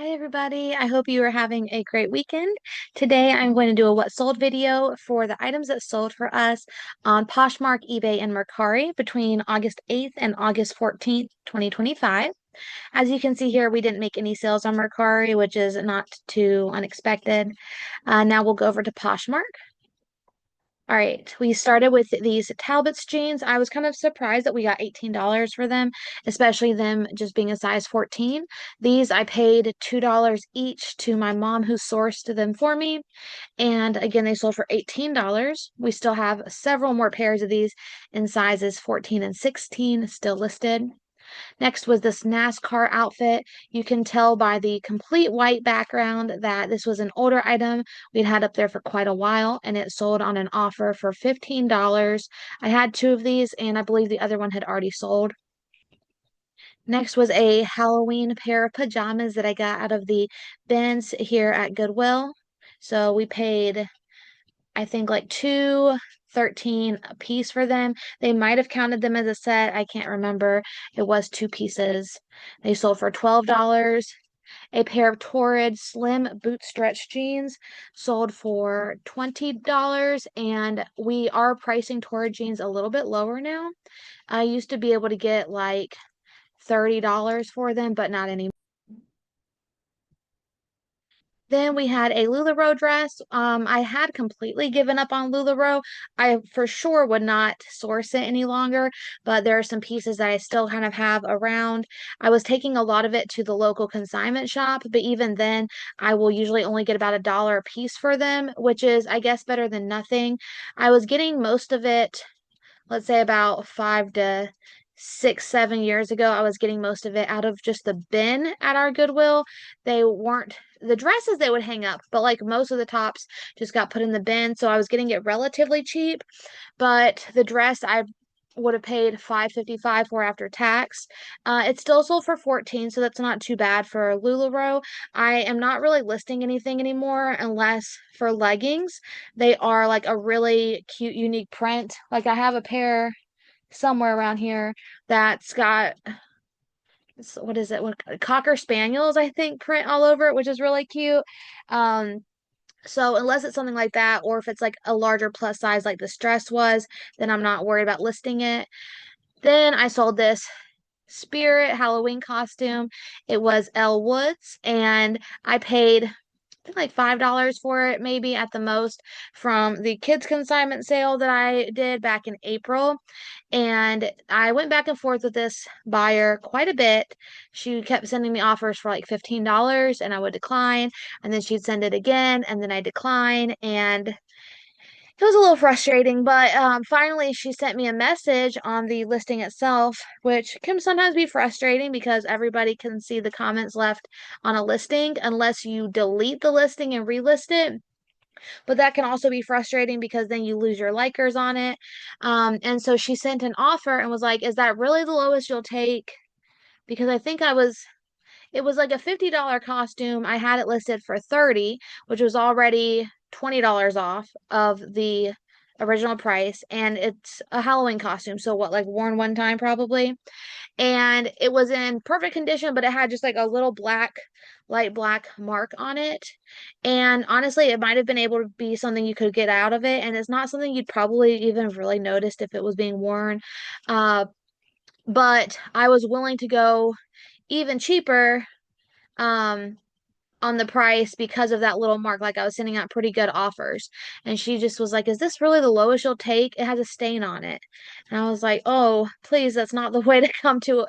Hi everybody, I hope you are having a great weekend. Today I'm going to do a what sold video for the items that sold for us on Poshmark, eBay, and Mercari between August 8th and August 14th, 2025. As you can see here, we didn't make any sales on Mercari, which is not too unexpected. Now we'll go over to Poshmark. All right, we started with these Talbot's jeans. I was kind of surprised that we got $18 for them, especially them just being a size 14. These I paid $2 each to my mom who sourced them for me. And again, they sold for $18. We still have several more pairs of these in sizes 14 and 16 still listed. Next was this NASCAR outfit. You can tell by the complete white background that this was an older item we'd had up there for quite a while, and it sold on an offer for $15. I had two of these, and I believe the other one had already sold. Next was a Halloween pair of pajamas that I got out of the bins here at Goodwill. So we paid, I think, like 213 a piece for them. They might have counted them as a set. I can't remember. It was two pieces. They sold for $12. A pair of Torrid slim boot stretch jeans sold for $20. And we are pricing Torrid jeans a little bit lower now. I used to be able to get like $30 for them, but not anymore. Then we had a LuLaRoe dress. I had completely given up on LuLaRoe. I for sure would not source it any longer, but there are some pieces that I still kind of have around. I was taking a lot of it to the local consignment shop, but even then, I will usually only get about $1 a piece for them, which is, I guess, better than nothing. I was getting most of it, let's say about 5 to 6, 7 years ago, I was getting most of it out of just the bin at our Goodwill. They weren't the dresses they would hang up, but like most of the tops just got put in the bin. So I was getting it relatively cheap. But the dress I would have paid $5.55 for after tax. It still sold for 14, so that's not too bad for LuLaRoe. I am not really listing anything anymore unless for leggings. They are like a really cute, unique print. Like I have a pair somewhere around here that's got what is it? What Cocker Spaniels, I think, print all over it, which is really cute. Um, so unless it's something like that, or if it's like a larger plus size like this dress was, then I'm not worried about listing it. Then I sold this Spirit Halloween costume. It was Elle Woods, and I paid think like $5 for it, maybe at the most, from the kids consignment sale that I did back in April. And I went back and forth with this buyer quite a bit. She kept sending me offers for like $15 and I would decline. And then she'd send it again and then I decline. And it was a little frustrating, but finally she sent me a message on the listing itself, which can sometimes be frustrating because everybody can see the comments left on a listing unless you delete the listing and relist it. But that can also be frustrating because then you lose your likers on it. And so she sent an offer and was like, "Is that really the lowest you'll take?" Because I think it was like a $50 costume. I had it listed for 30, which was already $20 off of the original price. And it's a Halloween costume. So what, like worn one time probably? And it was in perfect condition, but it had just like a little light black mark on it. And honestly, it might have been able to be something you could get out of it. And it's not something you'd probably even really noticed if it was being worn. Uh, but I was willing to go even cheaper um on the price because of that little mark. Like I was sending out pretty good offers. And she just was like, "Is this really the lowest you'll take? It has a stain on it." And I was like, "Oh, please, that's not the way to come to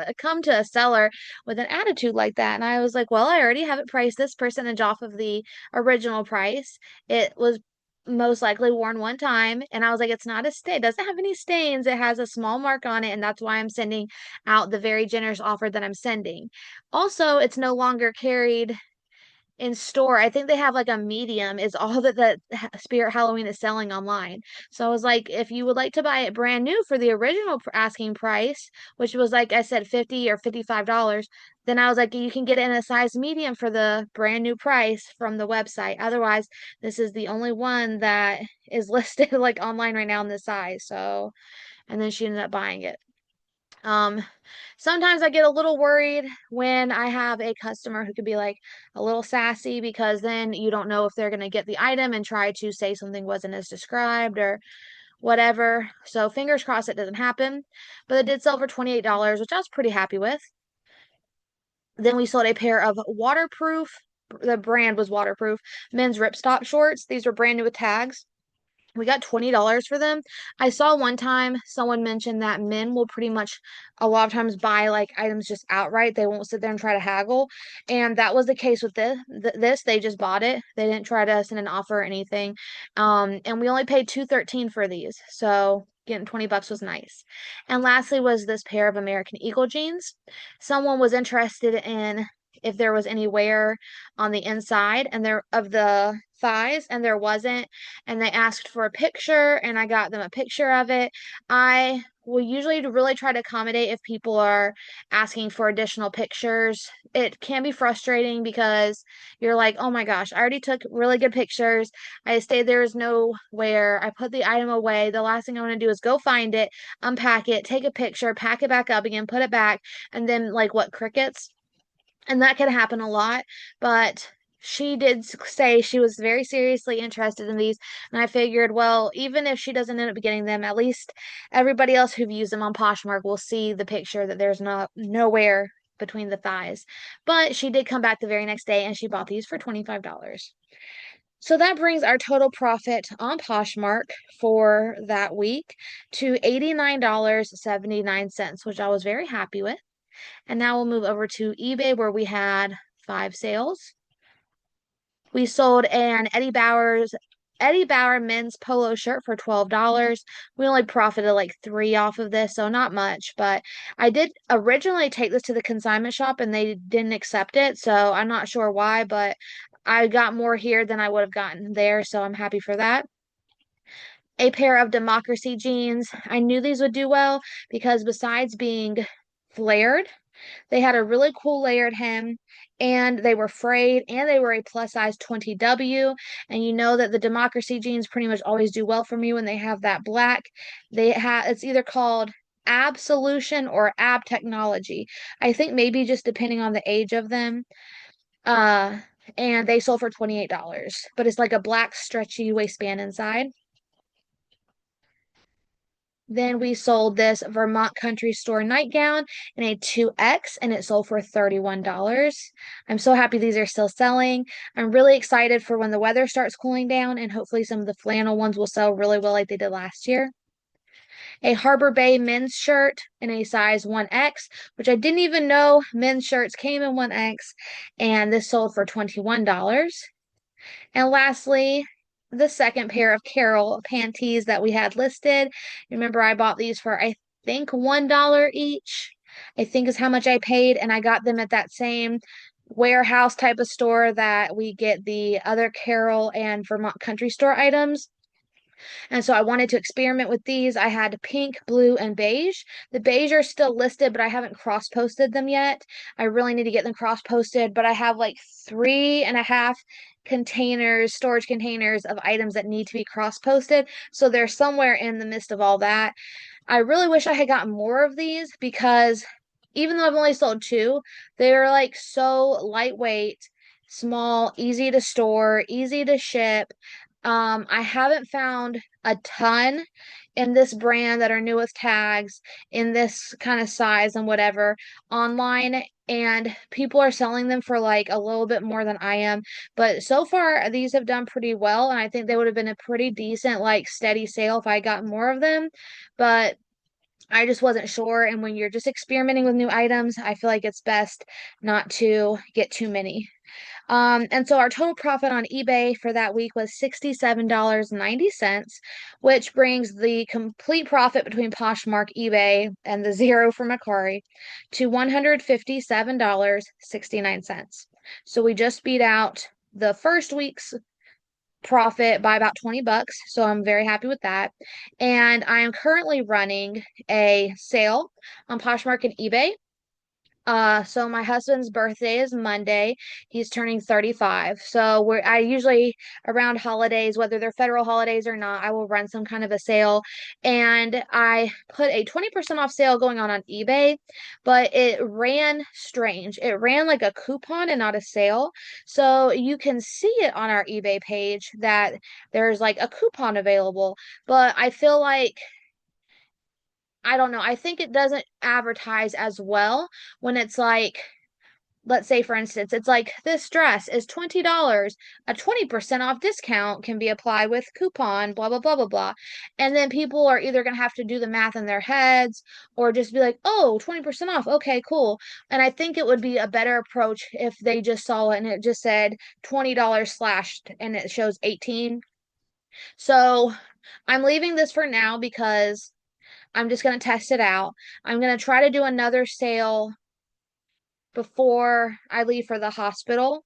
a seller with an attitude like that." And I was like, "Well, I already have it priced this percentage off of the original price. It was most likely worn one time." And I was like, "It's not a stain. It doesn't have any stains. It has a small mark on it, and that's why I'm sending out the very generous offer that I'm sending. Also, it's no longer carried in store. I think they have like a medium is all that Spirit Halloween is selling online." So I was like, if you would like to buy it brand new for the original asking price, which was like I said, 50 or $55, then I was like, you can get it in a size medium for the brand new price from the website. Otherwise, this is the only one that is listed like online right now in this size. So, and then she ended up buying it. Um, Sometimes I get a little worried when I have a customer who could be like a little sassy because then you don't know if they're going to get the item and try to say something wasn't as described or whatever. So fingers crossed it doesn't happen. But it did sell for $28, which I was pretty happy with. Then we sold a pair of waterproof, the brand was waterproof, men's ripstop shorts. These were brand new with tags. We got $20 for them. I saw one time someone mentioned that men will pretty much a lot of times buy like items just outright. They won't sit there and try to haggle. And that was the case with this. They just bought it. They didn't try to send an offer or anything. And we only paid 213 for these. So getting 20 bucks was nice. And lastly was this pair of American Eagle jeans. Someone was interested in if there was any wear on the inside and there of the thighs, and there wasn't, and they asked for a picture and I got them a picture of it. I will usually really try to accommodate if people are asking for additional pictures. It can be frustrating because you're like, oh my gosh, I already took really good pictures. I stayed there is nowhere. I put the item away. The last thing I want to do is go find it, unpack it, take a picture, pack it back up again, put it back, and then like what crickets? And that can happen a lot, but she did say she was very seriously interested in these. And I figured, well, even if she doesn't end up getting them, at least everybody else who views them on Poshmark will see the picture that there's not nowhere between the thighs. But she did come back the very next day and she bought these for $25. So that brings our total profit on Poshmark for that week to $89.79, which I was very happy with. And now we'll move over to eBay where we had 5 sales. We sold an Eddie Bauer men's polo shirt for $12. We only profited like three off of this, so not much. But I did originally take this to the consignment shop and they didn't accept it, so I'm not sure why, but I got more here than I would have gotten there, so I'm happy for that. A pair of democracy jeans. I knew these would do well because besides being flared, they had a really cool layered hem and they were frayed and they were a plus size 20W. And you know that the democracy jeans pretty much always do well for me when they have that black. They have it's either called Ab Solution or Ab Technology. I think maybe just depending on the age of them. Uh and they sold for $28. But it's like a black stretchy waistband inside. Then we sold this Vermont Country Store nightgown in a 2X and it sold for $31. I'm so happy these are still selling. I'm really excited for when the weather starts cooling down and hopefully some of the flannel ones will sell really well like they did last year. A Harbor Bay men's shirt in a size 1X, which I didn't even know men's shirts came in 1X, and this sold for $21. And lastly, the second pair of Carol panties that we had listed. Remember, I bought these for, I think, $1 each, I think is how much I paid. And I got them at that same warehouse type of store that we get the other Carol and Vermont Country Store items. And so I wanted to experiment with these. I had pink, blue, and beige. The beige are still listed, but I haven't cross-posted them yet. I really need to get them cross-posted, but I have like 3.5 containers, storage containers of items that need to be cross-posted. So they're somewhere in the midst of all that. I really wish I had gotten more of these because even though I've only sold two, they're like so lightweight, small, easy to store, easy to ship. I haven't found a ton in this brand that are new with tags in this kind of size and whatever online, and people are selling them for like a little bit more than I am. But so far, these have done pretty well, and I think they would have been a pretty decent, like steady sale if I got more of them. But I just wasn't sure. And when you're just experimenting with new items, I feel like it's best not to get too many. And so our total profit on eBay for that week was $67.90, which brings the complete profit between Poshmark, eBay, and the zero for Mercari to $157.69. So we just beat out the first week's profit by about 20 bucks. So I'm very happy with that. And I am currently running a sale on Poshmark and eBay So my husband's birthday is Monday. He's turning 35. So I usually around holidays, whether they're federal holidays or not, I will run some kind of a sale. And I put a 20% off sale going on eBay, but it ran strange. It ran like a coupon and not a sale. So you can see it on our eBay page that there's like a coupon available, but I feel like I don't know. I think it doesn't advertise as well when it's like, let's say for instance, it's like this dress is $20. A 20% off discount can be applied with coupon, blah, blah, blah, blah, blah. And then people are either going to have to do the math in their heads or just be like, oh, 20% off. Okay, cool. And I think it would be a better approach if they just saw it and it just said $20 slashed and it shows 18. So I'm leaving this for now because I'm just going to test it out. I'm going to try to do another sale before I leave for the hospital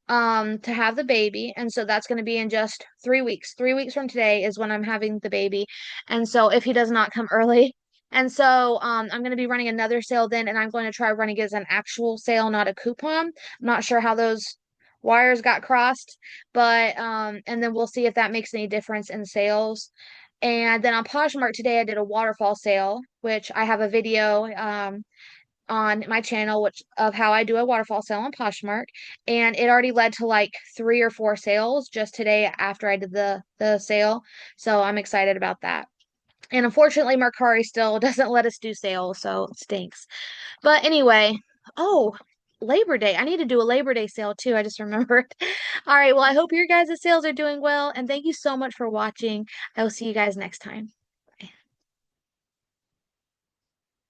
to have the baby. And so that's going to be in just 3 weeks. 3 weeks from today is when I'm having the baby. And so if he does not come early. And so I'm going to be running another sale then, and I'm going to try running it as an actual sale, not a coupon. I'm not sure how those wires got crossed, but and then we'll see if that makes any difference in sales. And then on Poshmark today, I did a waterfall sale, which I have a video on my channel, which of how I do a waterfall sale on Poshmark, and it already led to like 3 or 4 sales just today after I did the sale. So I'm excited about that. And unfortunately, Mercari still doesn't let us do sales, so it stinks. But anyway, oh, Labor Day. I need to do a Labor Day sale too. I just remembered. All right, well, I hope your guys' sales are doing well, and thank you so much for watching. I will see you guys next time.